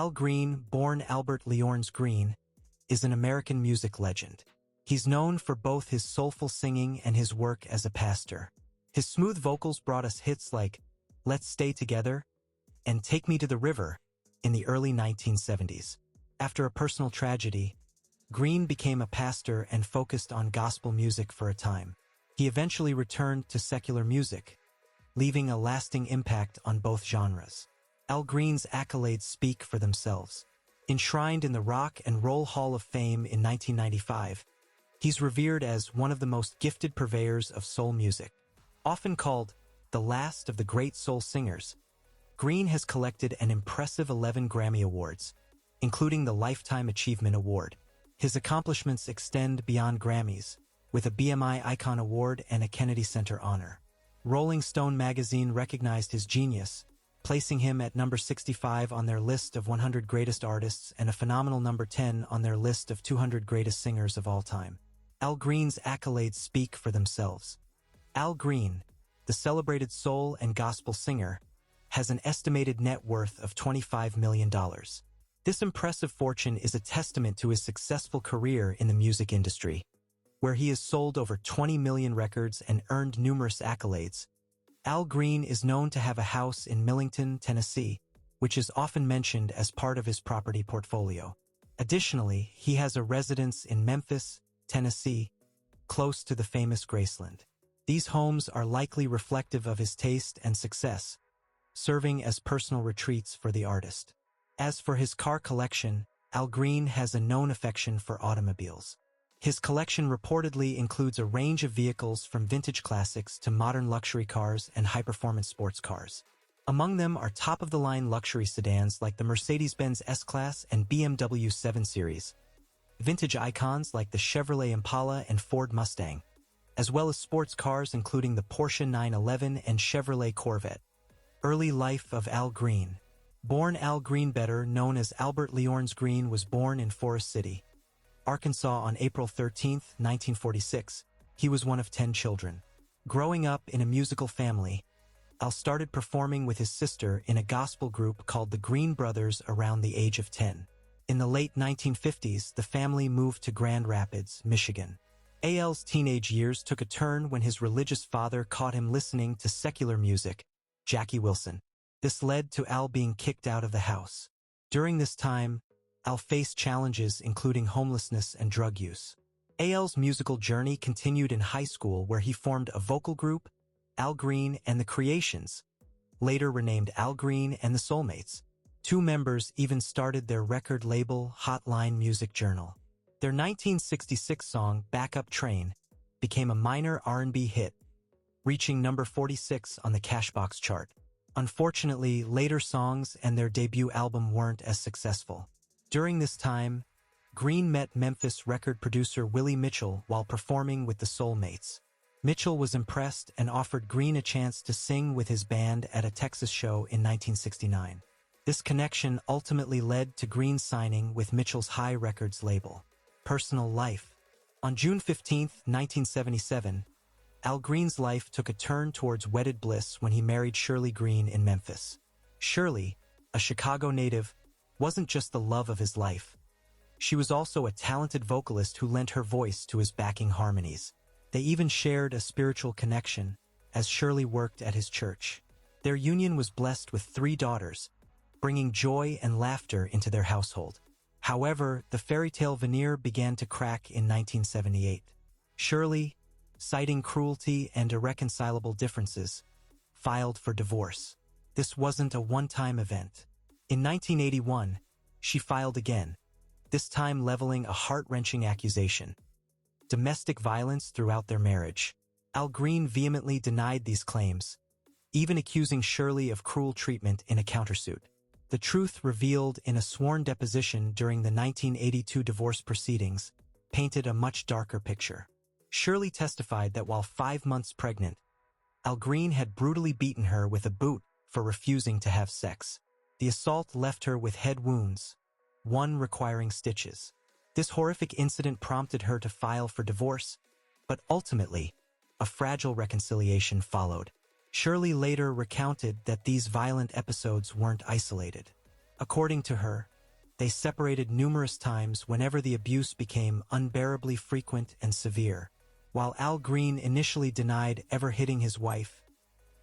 Al Green, born Albert Leorns Green, is an American music legend. He's known for both his soulful singing and his work as a pastor. His smooth vocals brought us hits like Let's Stay Together and Take Me to the River in the early 1970s. After a personal tragedy, Green became a pastor and focused on gospel music for a time. He eventually returned to secular music, leaving a lasting impact on both genres. Al Green's accolades speak for themselves. Enshrined in the Rock and Roll Hall of Fame in 1995, he's revered as one of the most gifted purveyors of soul music. Often called the last of the great soul singers, Green has collected an impressive 11 Grammy Awards, including the Lifetime Achievement Award. His accomplishments extend beyond Grammys, with a BMI Icon Award and a Kennedy Center honor. Rolling Stone magazine recognized his genius, placing him at number 65 on their list of 100 greatest artists and a phenomenal number 10 on their list of 200 greatest singers of all time. Al Green's accolades speak for themselves. Al Green, the celebrated soul and gospel singer, has an estimated net worth of $25 million. This impressive fortune is a testament to his successful career in the music industry, where he has sold over 20 million records and earned numerous accolades. Al Green is known to have a house in Millington, Tennessee, which is often mentioned as part of his property portfolio. Additionally, he has a residence in Memphis, Tennessee, close to the famous Graceland. These homes are likely reflective of his taste and success, serving as personal retreats for the artist. As for his car collection, Al Green has a known affection for automobiles. His collection reportedly includes a range of vehicles from vintage classics to modern luxury cars and high-performance sports cars. Among them are top-of-the-line luxury sedans like the Mercedes-Benz S-Class and BMW 7 Series, vintage icons like the Chevrolet Impala and Ford Mustang, as well as sports cars including the Porsche 911 and Chevrolet Corvette. Early life of Al Green. Born Al Green, better known as Albert Leorns Green, was born in Forest City, Arkansas on April 13, 1946. He was one of 10 children. Growing up in a musical family, Al started performing with his sister in a gospel group called the Green Brothers around the age of 10. In the late 1950s, the family moved to Grand Rapids, Michigan. Al's teenage years took a turn when his religious father caught him listening to secular music, Jackie Wilson. This led to Al being kicked out of the house. During this time, Al faced challenges including homelessness and drug use. Al's musical journey continued in high school, where he formed a vocal group, Al Green and the Creations, later renamed Al Green and the Soulmates. Two members even started their record label, Hotline Music Journal. Their 1966 song, Back Up Train, became a minor R&B hit, reaching number 46 on the Cashbox chart. Unfortunately, later songs and their debut album weren't as successful. During this time, Green met Memphis record producer Willie Mitchell while performing with the Soulmates. Mitchell was impressed and offered Green a chance to sing with his band at a Texas show in 1969. This connection ultimately led to Green signing with Mitchell's High Records label. Personal life. On June 15, 1977, Al Green's life took a turn towards wedded bliss when he married Shirley Green in Memphis. Shirley, a Chicago native, wasn't just the love of his life. She was also a talented vocalist who lent her voice to his backing harmonies. They even shared a spiritual connection, as Shirley worked at his church. Their union was blessed with 3 daughters, bringing joy and laughter into their household. However, the fairy tale veneer began to crack in 1978. Shirley, citing cruelty and irreconcilable differences, filed for divorce. This wasn't a one-time event. In 1981, she filed again, this time leveling a heart-wrenching accusation: domestic violence throughout their marriage. Al Green vehemently denied these claims, even accusing Shirley of cruel treatment in a countersuit. The truth revealed in a sworn deposition during the 1982 divorce proceedings painted a much darker picture. Shirley testified that while 5 months pregnant, Al Green had brutally beaten her with a boot for refusing to have sex. The assault left her with head wounds, one requiring stitches. This horrific incident prompted her to file for divorce, but ultimately, a fragile reconciliation followed. Shirley later recounted that these violent episodes weren't isolated. According to her, They separated numerous times whenever the abuse became unbearably frequent and severe. While Al Green initially denied ever hitting his wife,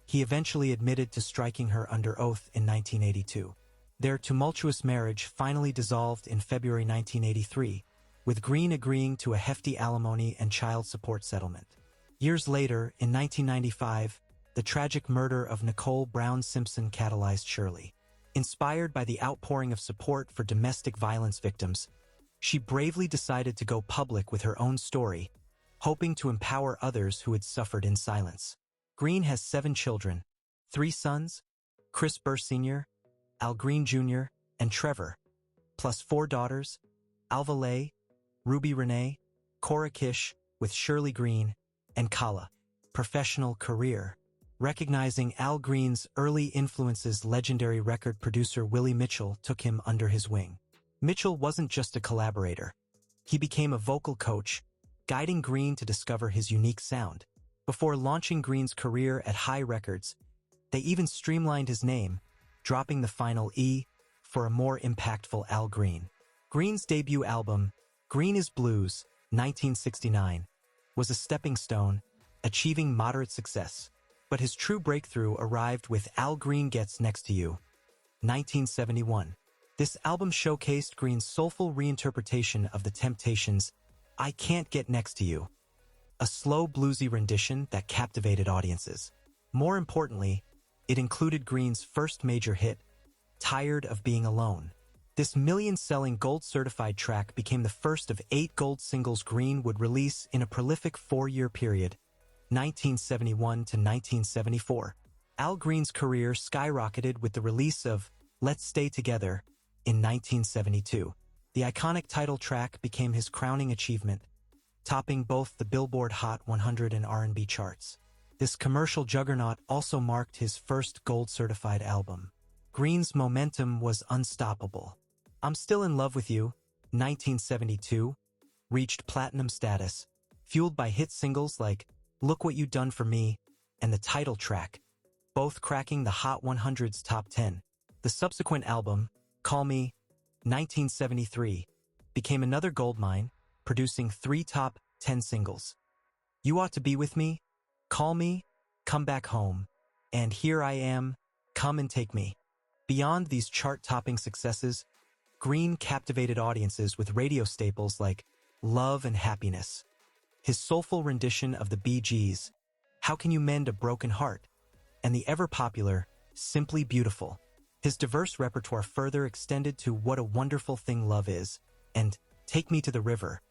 he eventually admitted to striking her under oath in 1982. Their tumultuous marriage finally dissolved in February 1983, with Green agreeing to a hefty alimony and child support settlement. Years later, in 1995, the tragic murder of Nicole Brown Simpson catalyzed Shirley. Inspired by the outpouring of support for domestic violence victims, she bravely decided to go public with her own story, hoping to empower others who had suffered in silence. Green has 7 children, 3 sons, Chris Burr Sr., Al Green Jr., and Trevor, plus 4 daughters, Alva Leigh, Ruby Renee, Cora Kish, with Shirley Green, and Kala. Professional career. Recognizing Al Green's early influences, legendary record producer Willie Mitchell took him under his wing. Mitchell wasn't just a collaborator. He became a vocal coach, guiding Green to discover his unique sound. Before launching Green's career at High Records, they even streamlined his name, dropping the final E for a more impactful Al Green. Green's debut album, Green is Blues, 1969, was a stepping stone, achieving moderate success. But his true breakthrough arrived with Al Green Gets Next to You, 1971. This album showcased Green's soulful reinterpretation of The Temptations' I Can't Get Next to You, a slow bluesy rendition that captivated audiences. More importantly, it included Green's first major hit, Tired of Being Alone. This million-selling gold-certified track became the first of 8 gold singles Green would release in a prolific 4-year period, 1971 to 1974. Al Green's career skyrocketed with the release of Let's Stay Together in 1972. The iconic title track became his crowning achievement, topping both the Billboard Hot 100 and R&B charts. This commercial juggernaut also marked his first gold-certified album. Green's momentum was unstoppable. I'm Still in Love with You, 1972, reached platinum status, fueled by hit singles like Look What You Done For Me and the title track, both cracking the Hot 100's top 10. The subsequent album, Call Me, 1973, became another goldmine, producing 3 top 10 singles. You Ought to Be With Me, Call Me, Come Back Home, and Here I Am, Come and Take Me. Beyond these chart-topping successes, Green captivated audiences with radio staples like Love and Happiness. His soulful rendition of the Bee Gees' How Can You Mend a Broken Heart, and the ever-popular Simply Beautiful. His diverse repertoire further extended to What a Wonderful Thing Love Is and Take Me to the River,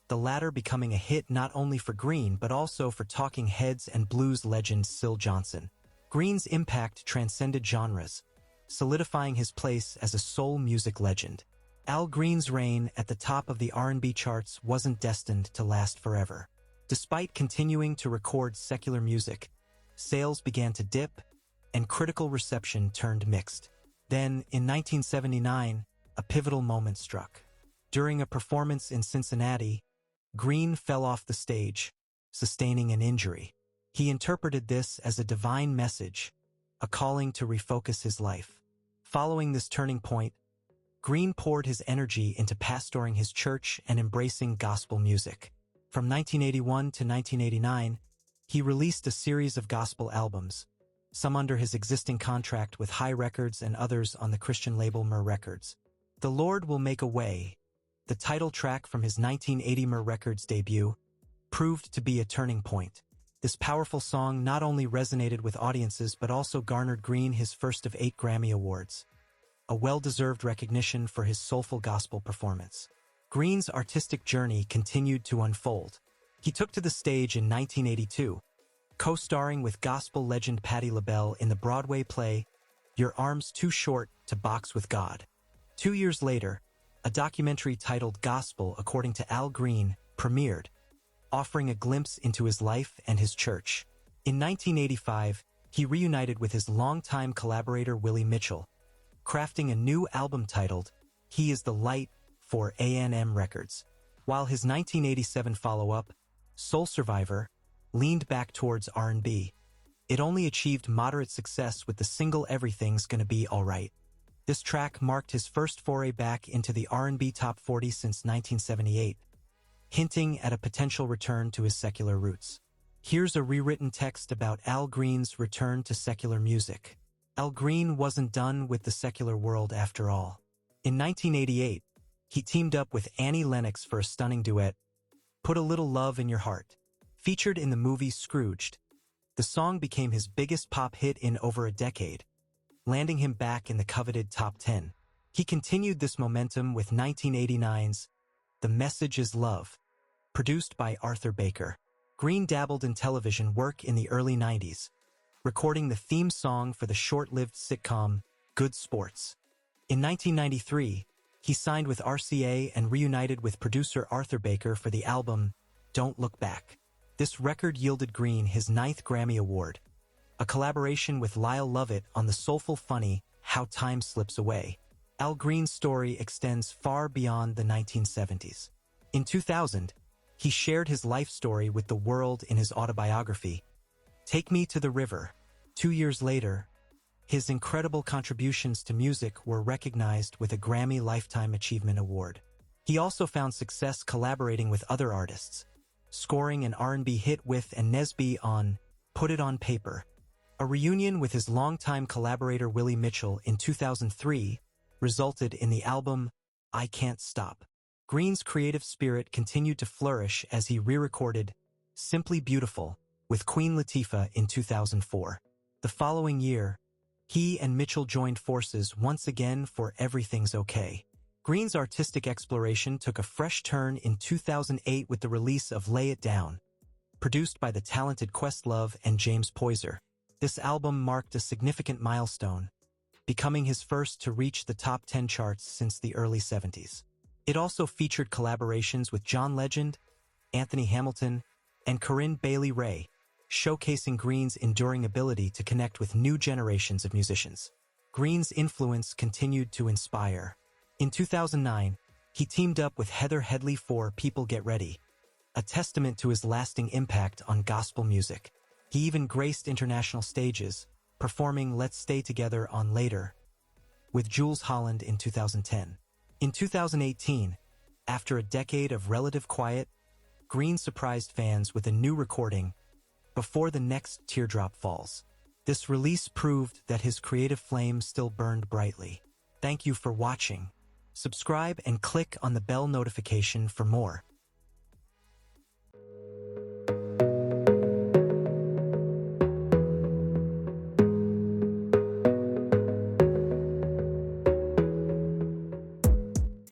the latter becoming a hit not only for Green but also for Talking Heads and blues legend Syl Johnson. Green's impact transcended genres, solidifying his place as a soul music legend. Al Green's reign at the top of the R&B charts wasn't destined to last forever. Despite continuing to record secular music, sales began to dip, and critical reception turned mixed. Then, in 1979, a pivotal moment struck. During a performance in Cincinnati, Green fell off the stage, sustaining an injury. He interpreted this as a divine message, a calling to refocus his life. Following this turning point, Green poured his energy into pastoring his church and embracing gospel music. From 1981 to 1989, he released a series of gospel albums, some under his existing contract with High Records and others on the Christian label Myrrh Records. The Lord Will Make a Way, the title track from his 1980 Myrrh Records debut, proved to be a turning point. This powerful song not only resonated with audiences but also garnered Green his first of 8 Grammy Awards, a well-deserved recognition for his soulful gospel performance. Green's artistic journey continued to unfold. He took to the stage in 1982, co-starring with gospel legend Patti LaBelle in the Broadway play Your Arms Too Short to Box with God. 2 years later, a documentary titled Gospel According to Al Green premiered, offering a glimpse into his life and his church. In 1985, he reunited with his longtime collaborator Willie Mitchell, crafting a new album titled He Is the Light for A&M Records. While his 1987 follow-up, Soul Survivor, leaned back towards R&B, it only achieved moderate success with the single Everything's Gonna Be Alright. This track marked his first foray back into the R&B top 40 since 1978, hinting at a potential return to his secular roots. Here's a rewritten text about Al Green's return to secular music. Al Green wasn't done with the secular world after all. In 1988, he teamed up with Annie Lennox for a stunning duet, Put a Little Love in Your Heart. Featured in the movie Scrooged, the song became his biggest pop hit in over a decade, landing him back in the coveted top 10. He continued this momentum with 1989's The Message is Love, produced by Arthur Baker. Green dabbled in television work in the early 90s, recording the theme song for the short-lived sitcom Good Sports. In 1993, he signed with RCA and reunited with producer Arthur Baker for the album Don't Look Back. This record yielded Green his 9th Grammy Award, a collaboration with Lyle Lovett on the soulful funny How Time Slips Away. Al Green's story extends far beyond the 1970s. In 2000, he shared his life story with the world in his autobiography, Take Me to the River. 2 years later, his incredible contributions to music were recognized with a Grammy Lifetime Achievement Award. He also found success collaborating with other artists, scoring an R&B hit with and Nesby on Put It on Paper. A reunion with his longtime collaborator Willie Mitchell in 2003 resulted in the album I Can't Stop. Green's creative spirit continued to flourish as he re-recorded Simply Beautiful with Queen Latifah in 2004. The following year, he and Mitchell joined forces once again for Everything's Okay. Green's artistic exploration took a fresh turn in 2008 with the release of Lay It Down, produced by the talented Questlove and James Poyser. This album marked a significant milestone, becoming his first to reach the top 10 charts since the early 70s. It also featured collaborations with John Legend, Anthony Hamilton, and Corinne Bailey Rae, showcasing Green's enduring ability to connect with new generations of musicians. Green's influence continued to inspire. In 2009, he teamed up with Heather Headley for People Get Ready, a testament to his lasting impact on gospel music. He even graced international stages, performing Let's Stay Together on Later with Jules Holland in 2010. In 2018, after a decade of relative quiet, Green surprised fans with a new recording, Before the Next Teardrop Falls. This release proved that his creative flame still burned brightly. Thank you for watching. Subscribe and click on the bell notification for more.